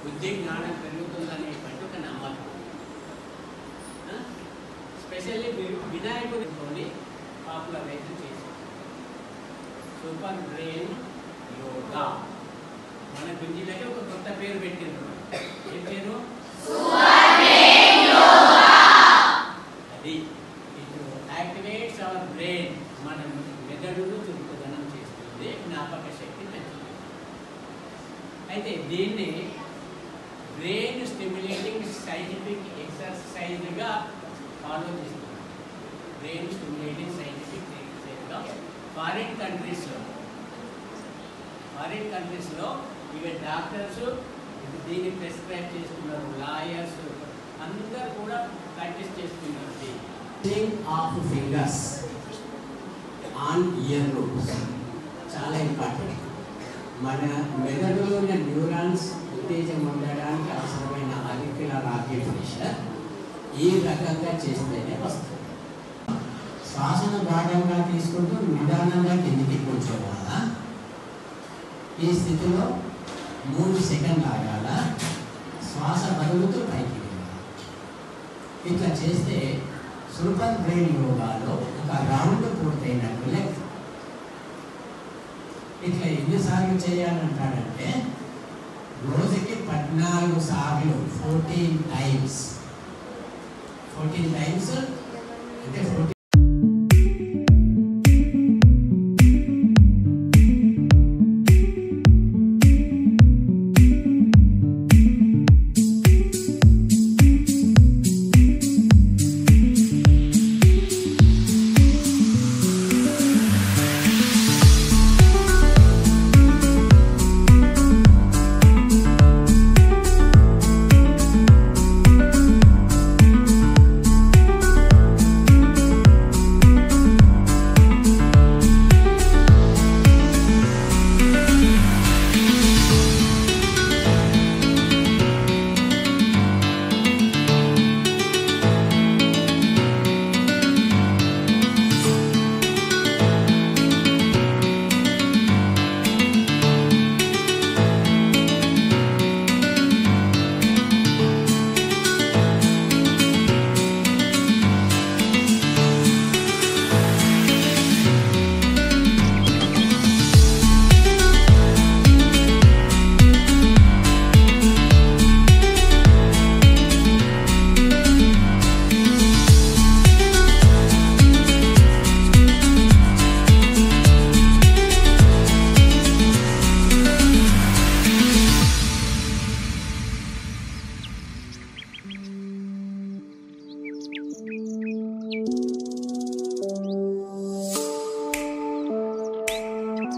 బుద్ధి జ్ఞానం పెరుగుతుందనేటువంటి ఒక నమ్మకం. స్పెషల్లీ వినాయకుడితోని పాపులరైజేషన్ చేశారు సూపర్ బ్రెయిన్ యోగా. మన గుంజీలకి ఒక కొత్త పేరు పెట్టిండ్రు. ఏం పేరు? అది ఇట్ యాక్టివేట్స్ అవర్ బ్రెయిన్. మన మెదడును చురుకుదనం చేస్తుంది, జ్ఞాపక శక్తి పెంచుతుంది. అయితే దీన్ని బ్రెయిన్ స్టిమ్యులేటింగ్ సైంటిఫిక్ ఎక్సర్సైజ్గా ఫాలో చేస్తున్నారు. బ్రెయిన్ స్టిమ్యులేటింగ్ సైంటిఫిక్ ఎక్సర్సైజ్గా ఫారిన్ కంట్రీస్లో ఇవి డాక్టర్స్ దీన్ని ప్రిస్క్రైబ్ చేస్తున్నారు, లాయర్స్ అందరూ కూడా ప్రాక్టీస్ చేస్తున్నారు. Of fingers on year loops చాలా ఇంపార్టెంట్. మన మెదడులో ఉన్న న్యూరాన్స్ ఉత్తేజం ఉండడానికి అవసరమైన మాలిక్యులర్ ఆర్టిఫిషియల్ ఈ రకంగా చేస్తేనే వస్తుంది. శ్వాసను భాగంగా తీసుకుంటూ నిదానంగా కిందికి కూర్చోవాలా. ఈ స్థితిలో 3 సెకండ్లు ఆగాల. శ్వాస బదులుతూ పైకి వెళ్ళాలి. ఇట్లా చేస్తే సూపర్ బ్రెయిన్ యోగాలో ఒక రౌండ్ పూర్తయినట్టు లెక్క. ఇట్లా ఎన్నిసార్లు చేయాలంటాడంటే రోజుకి 14 సార్లు 14 టైమ్స్ అంటే 14